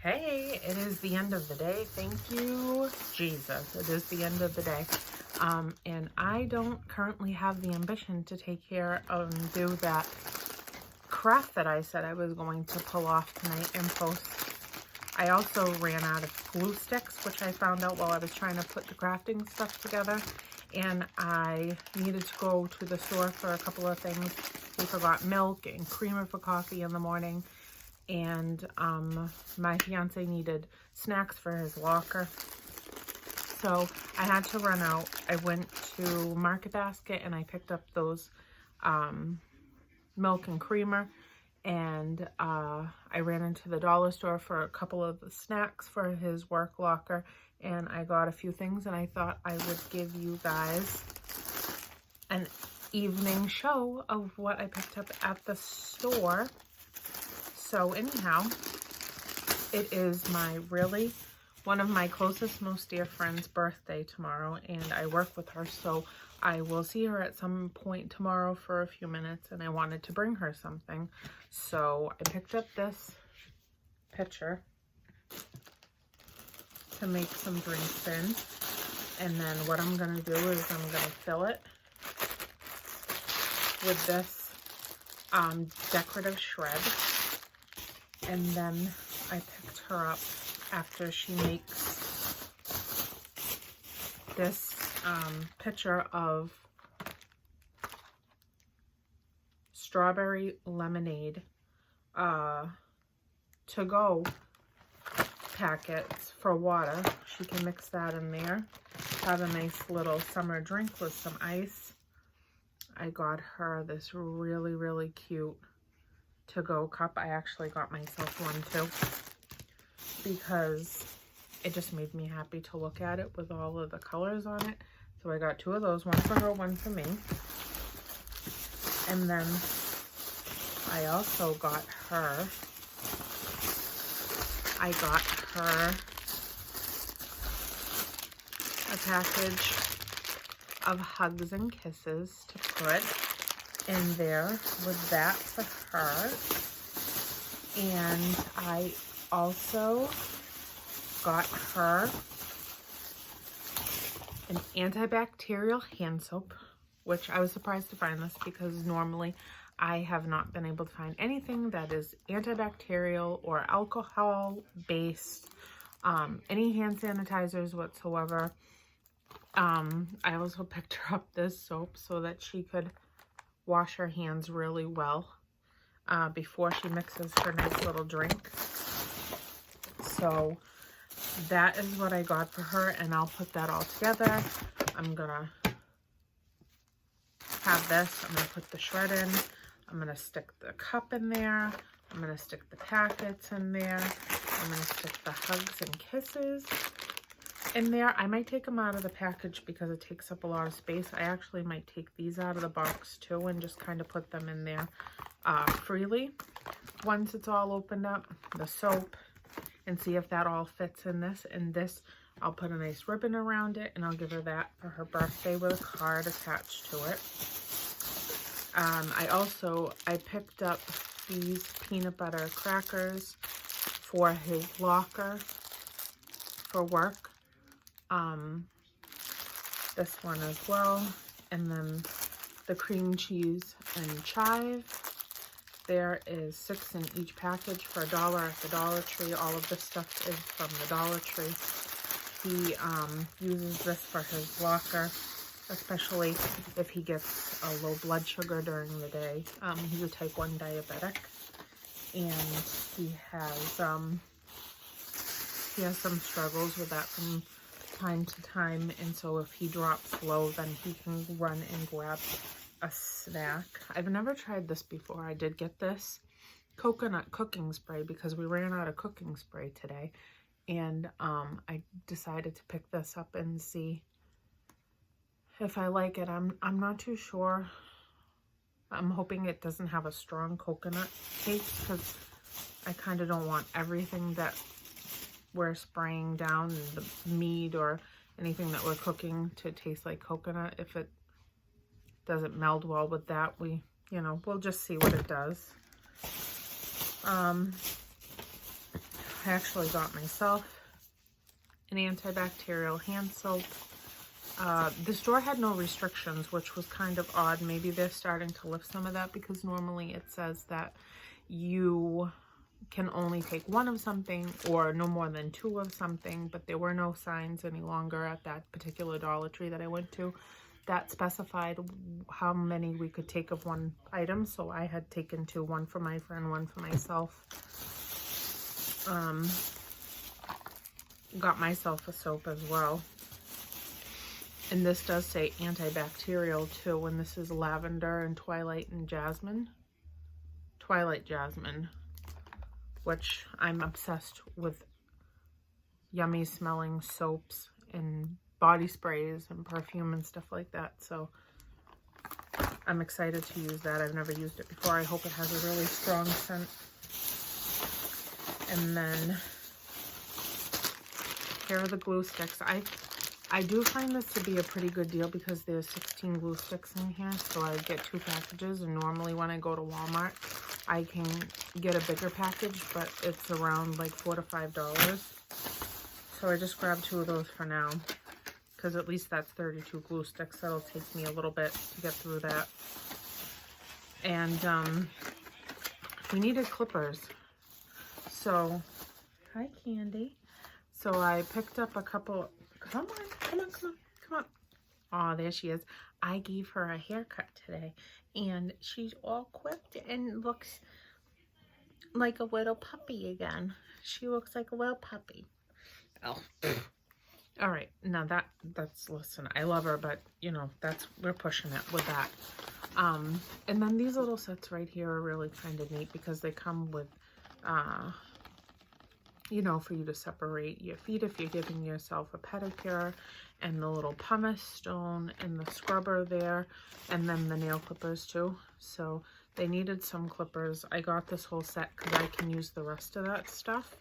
Hey, it is the end of the day. Thank you, Jesus. It is the end of the day. And I don't currently have the ambition to take care of and do that craft that I said I was going to pull off tonight and post. I also ran out of glue sticks, which I found out while I was trying to put the crafting stuff together. And I needed to go to the store for a couple of things. We forgot milk and creamer for coffee in the morning. And my fiance needed snacks for his locker. So I had to run out. I went to Market Basket and I picked up those milk and creamer. And I ran into the dollar store for a couple of the snacks for his work locker. And I got a few things, and I thought I would give you guys an evening show of what I picked up at the store. So anyhow, it is one of my closest, most dear friends' birthday tomorrow, and I work with her, so I will see her at some point tomorrow for a few minutes, and I wanted to bring her something. So I picked up this pitcher to make some drinks in, and then what I'm going to do is I'm going to fill it with this decorative shred. And then I picked her up after she makes this pitcher of strawberry lemonade to-go packets for water. She can mix that in there, have a nice little summer drink with some ice. I got her this really, really cute to-go cup. I actually got myself one too because it just made me happy to look at it with all of the colors on it. So I got two of those, one for her, one for me. And then I also got her a package of Hugs and Kisses to put in there with that for her. And I also got her an antibacterial hand soap, which I was surprised to find this because normally I have not been able to find anything that is antibacterial or alcohol based, any hand sanitizers whatsoever. I also picked her up this soap so that she could wash her hands really well before she mixes her nice little drink. So that is what I got for her, and I'll put that all together. I'm gonna have this. I'm gonna put the shred in. I'm gonna stick the cup in there. I'm gonna stick the packets in there. I'm gonna stick the Hugs and Kisses in there. I might take them out of the package because it takes up a lot of space. I actually might take these out of the box too and just kind of put them in there freely once it's all opened up. The soap, and see if that all fits in this. And this, I'll put a nice ribbon around it, and I'll give her that for her birthday with a card attached to it. I picked up these peanut butter crackers for his locker for work. This one as well, and then the cream cheese and chive. There is 6 in each package for $1 at the Dollar Tree. All of this stuff is from the Dollar Tree. He uses this for his locker, especially if he gets a low blood sugar during the day. He's a type 1 diabetic, and he has some struggles with that from time to time, and so if he drops low, then he can run and grab a snack. I've never tried this before. I did get this coconut cooking spray because we ran out of cooking spray today, and I decided to pick this up and see if I like it. I'm not too sure. I'm hoping it doesn't have a strong coconut taste because I kind of don't want everything that we're spraying down the meat or anything that we're cooking to taste like coconut. If it doesn't meld well with that, we'll just see what it does. I actually got myself an antibacterial hand soap. The store had no restrictions, which was kind of odd. Maybe they're starting to lift some of that, because normally it says that you can only take one of something or no more than two of something, but there were no signs any longer at that particular Dollar Tree that I went to that specified how many we could take of one item. So I had taken two, one for my friend, one for myself. Got myself a soap as well. And this does say antibacterial too, and this is lavender and twilight and jasmine. Twilight jasmine, which I'm obsessed with yummy smelling soaps and body sprays and perfume and stuff like that. So I'm excited to use that. I've never used it before. I hope it has a really strong scent. And then here are the glue sticks. I do find this to be a pretty good deal because there's 16 glue sticks in here. So I get 2 packages, and normally when I go to Walmart, I can get a bigger package, but it's around like $4 to $5. So I just grabbed 2 of those for now, because at least that's 32 glue sticks. That'll take me a little bit to get through that. And we needed clippers. So, hi Candy. So I picked up a couple. Come on. Oh, there she is. I gave her a haircut today, and she's all quipped and looks like a little puppy again. She looks like a little puppy. Oh. All right. Now that's, listen, I love her, but you know, we're pushing it with that. And then these little sets right here are really kind of neat because they come with, you know, for you to separate your feet if you're giving yourself a pedicure, and the little pumice stone and the scrubber there, and then the nail clippers too. So they needed some clippers. I got this whole set because I can use the rest of that stuff.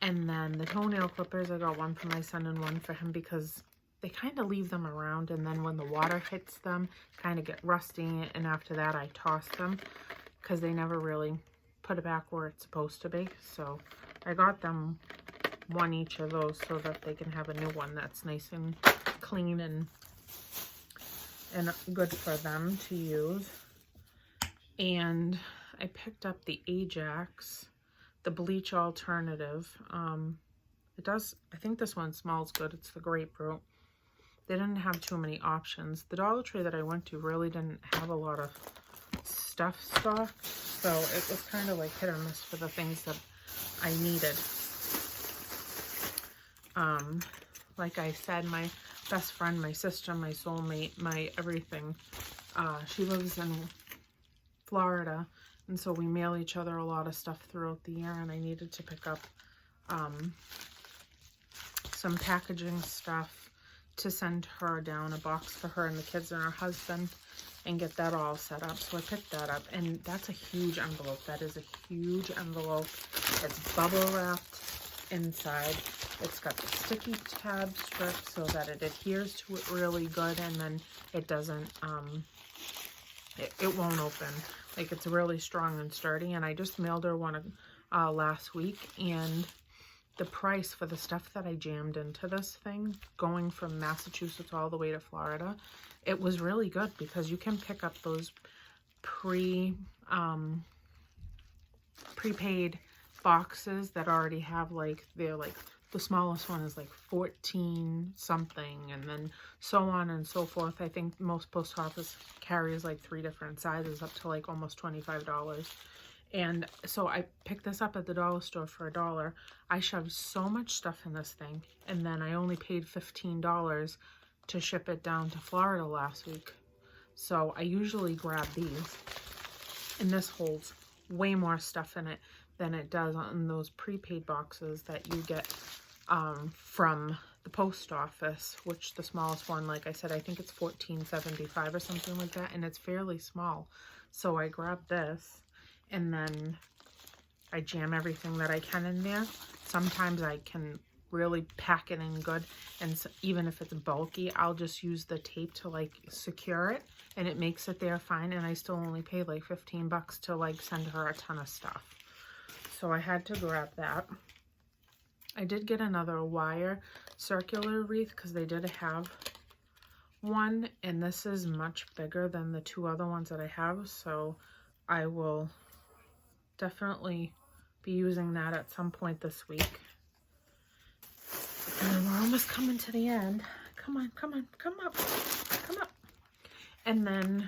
And then the toenail clippers, I got one for my son and one for him because they kind of leave them around, and then when the water hits them, kind of get rusty, and after that I toss them because they never really put it back where it's supposed to be. So I got them one each of those so that they can have a new one that's nice and clean and good for them to use. And I picked up the Ajax, the bleach alternative. It does, I think this one smells good. It's the grapefruit. They didn't have too many options. The Dollar Tree that I went to really didn't have a lot of stuff stocked, so it was kind of like hit or miss for the things that I needed. Like I said, my best friend, my sister, my soulmate, my everything, she lives in Florida, and so we mail each other a lot of stuff throughout the year, and I needed to pick up some packaging stuff to send her down, a box for her and the kids and her husband, and get that all set up. So I picked that up, and that's a huge envelope. That is a huge envelope. It's bubble wrapped inside. It's got the sticky tab strip so that it adheres to it really good, and then it doesn't, it won't open. Like, it's really strong and sturdy, and I just mailed her one last week, and the price for the stuff that I jammed into this thing, going from Massachusetts all the way to Florida, it was really good because you can pick up those prepaid boxes that already have, like, they're like, the smallest one is like 14 something, and then so on and so forth. I think most post office carries like 3 different sizes up to like almost $25. And so I picked this up at the dollar store for $1. I shoved so much stuff in this thing, and then I only paid $15 to ship it down to Florida last week. So I usually grab these, and this holds way more stuff in it than it does on those prepaid boxes that you get from the post office, which the smallest one, like I said, I think it's $14.75 or something like that, and it's fairly small. So I grabbed this, and then I jam everything that I can in there. Sometimes I can really pack it in good, and so even if it's bulky, I'll just use the tape to like secure it, and it makes it there fine, and I still only pay like 15 bucks to like send her a ton of stuff. So I had to grab that. I did get another wire circular wreath because they did have one, and this is much bigger than the two other ones that I have, so I will definitely be using that at some point this week. And then we're almost coming to the end. Come on, come on, come up, come up. And then,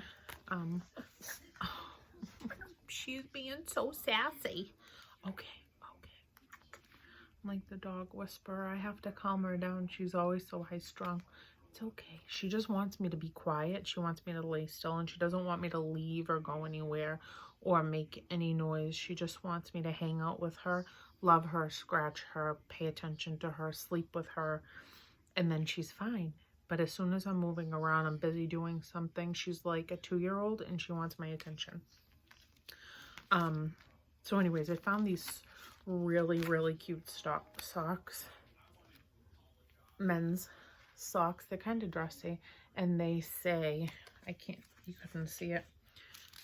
oh, she's being so sassy. Okay. I'm like the dog whisperer. I have to calm her down. She's always so high-strung. It's okay. She just wants me to be quiet. She wants me to lay still, and she doesn't want me to leave or go anywhere or make any noise. She just wants me to hang out with her, love her, scratch her, pay attention to her, sleep with her, and then she's fine. But as soon as I'm moving around, I'm busy doing something, she's like a 2-year-old and she wants my attention. So anyways, I found these really cute socks, men's socks. They're kind of dressy, and they say, you couldn't see it,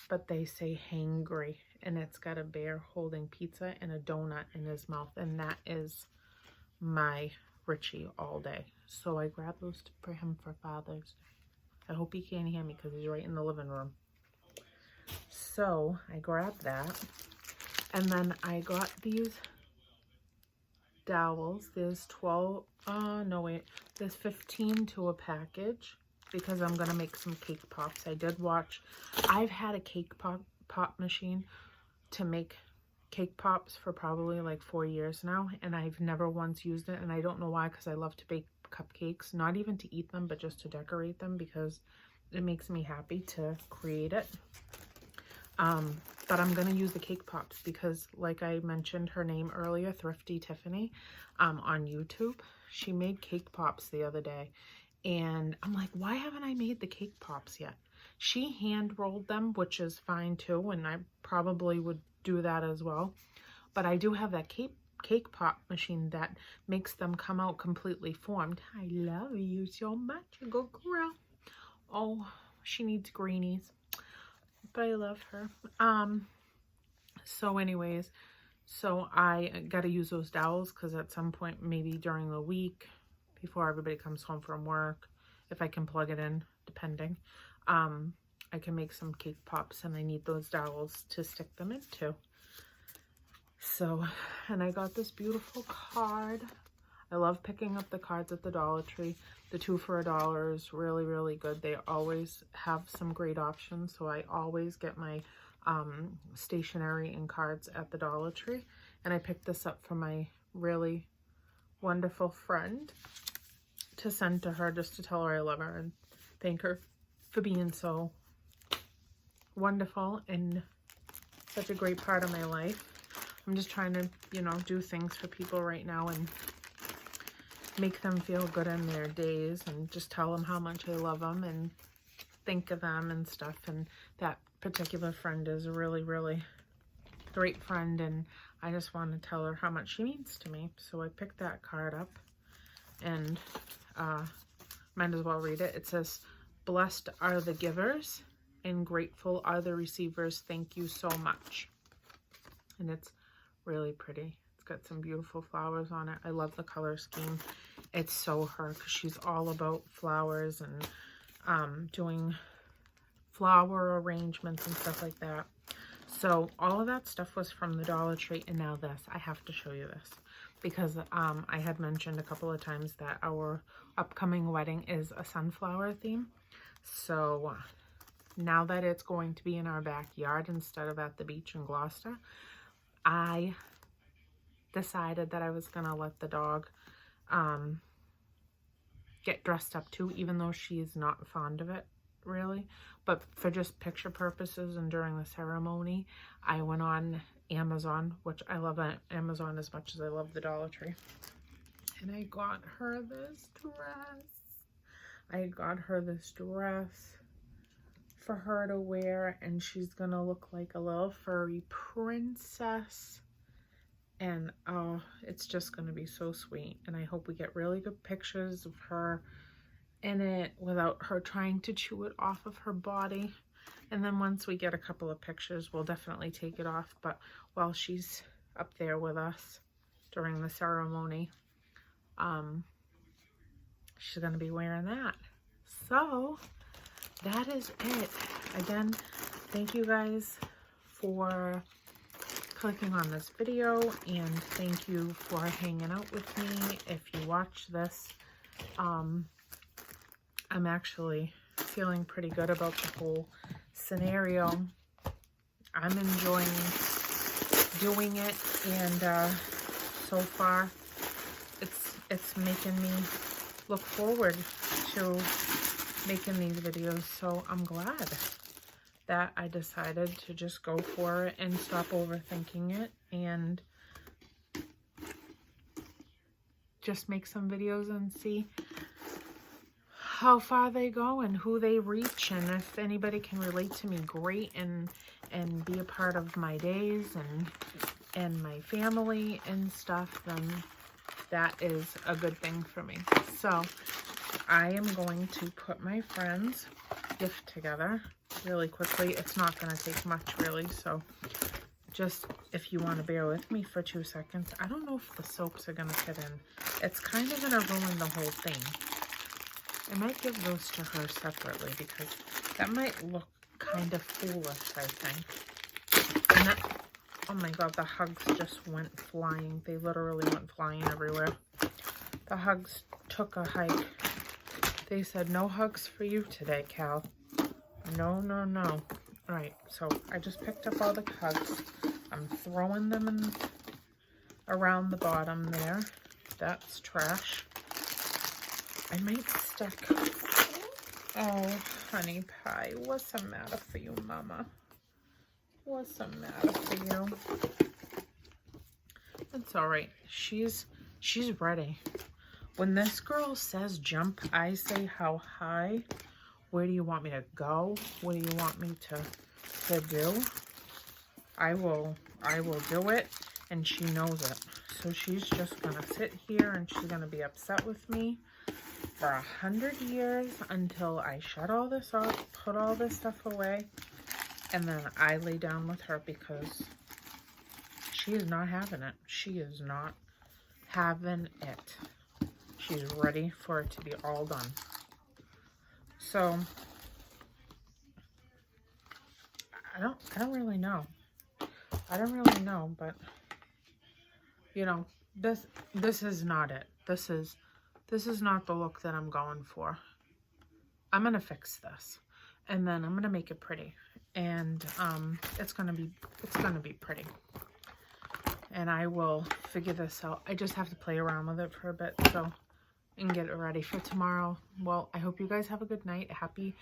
but they say hangry, and it's got a bear holding pizza and a donut in his mouth, and that is my Richie all day. So I grabbed those for him for Father's Day. I hope he can't hear me because he's right in the living room. So I grabbed that, and then I got these dowels. There's 12, there's 15 to a package because I'm gonna make some cake pops. I've had a cake pop machine to make cake pops for probably like 4 years now, and I've never once used it, and I don't know why, because I love to bake cupcakes, not even to eat them, but just to decorate them because it makes me happy to create it. But I'm gonna use the cake pops because, like I mentioned her name earlier, Thrifty Tiffany, on YouTube, she made cake pops the other day, and I'm like, why haven't I made the cake pops yet? She hand rolled them, which is fine too, and I probably would do that as well. But I do have that cake pop machine that makes them come out completely formed. I love you so much, a good girl. Oh, she needs greenies, but I love her. So anyways, so I gotta use those dowels because at some point, maybe during the week, before everybody comes home from work, if I can plug it in, depending, I can make some cake pops, and I need those dowels to stick them into. So, and I got this beautiful card. I love picking up the cards at the Dollar Tree. The 2 for $1 is really good. They always have some great options, so I always get my stationery and cards at the Dollar Tree. And I picked this up for my really wonderful friend to send to her, just to tell her I love her and thank her for being so wonderful and such a great part of my life. I'm just trying to, do things for people right now and make them feel good in their days, and just tell them how much I love them and think of them and stuff. And that particular friend is a really great friend, and I just want to tell her how much she means to me. So I picked that card up, and might as well read it. It says, "Blessed are the givers and grateful are the receivers. Thank you so much." And it's really pretty. It's got some beautiful flowers on it. I love the color scheme. It's so her, because she's all about flowers and doing flower arrangements and stuff like that. So all of that stuff was from the Dollar Tree. And now this, I have to show you this, because I had mentioned a couple of times that our upcoming wedding is a sunflower theme. So now that it's going to be in our backyard instead of at the beach in Gloucester, I decided that I was going to let the dog get dressed up too, even though she's not fond of it really. But for just picture purposes and during the ceremony, I went on Amazon, which I love Amazon as much as I love the Dollar Tree. And I got her this dress. For her to wear, and she's gonna look like a little furry princess. And oh, it's just gonna be so sweet. And I hope we get really good pictures of her in it without her trying to chew it off of her body. And then once we get a couple of pictures, we'll definitely take it off. But while she's up there with us during the ceremony. She's going to be wearing that. So that is it. Again, thank you guys for clicking on this video, and thank you for hanging out with me. If you watch this, I'm actually feeling pretty good about the whole scenario. I'm enjoying doing it, and so far it's making me look forward to making these videos. So I'm glad that I decided to just go for it and stop overthinking it and just make some videos and see how far they go and who they reach, and if anybody can relate to me, great, and be a part of my days and my family and stuff, then that is a good thing for me. So I am going to put my friend's gift together really quickly. It's not going to take much, really, so just if you want to bear with me for 2 seconds. I don't know if the soaps are going to fit in. It's kind of going to ruin the whole thing. I might give those to her separately because that might look kind of foolish, I think. And that, oh my god, the hugs just went flying. They literally went flying everywhere. The hugs took a hike. They said, no hugs for you today, Cal. No, no, no. Alright, so I just picked up all the hugs. I'm throwing them in around the bottom there. That's trash. I might stick. Oh, honey pie. What's the matter for you, mama? What's the matter for you? It's alright. She's ready. When this girl says jump, I say how high. Where do you want me to go? What do you want me to do? I will do it, and she knows it. So she's just gonna sit here and she's gonna be upset with me for 100 years until I shut all this off, put all this stuff away, and then I lay down with her because she is not having it. She is not having it. She's ready for it to be all done. So I don't really know. I don't really know, but you know, this is not it. This is not the look that I'm going for. I'm gonna fix this, and then I'm gonna make it pretty, and it's gonna be pretty, and I will figure this out. I just have to play around with it for a bit, so, and get it ready for tomorrow. Well, I hope you guys have a good night. Happy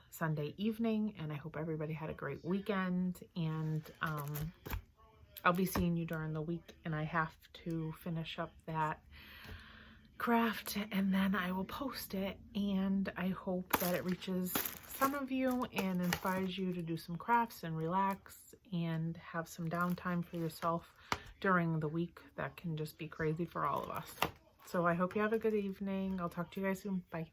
Sunday evening, and I hope everybody had a great weekend, and I'll be seeing you during the week, and I have to finish up that craft, and then I will post it, and I hope that it reaches some of you and inspires you to do some crafts and relax and have some downtime for yourself during the week that can just be crazy for all of us. So I hope you have a good evening. I'll talk to you guys soon. Bye.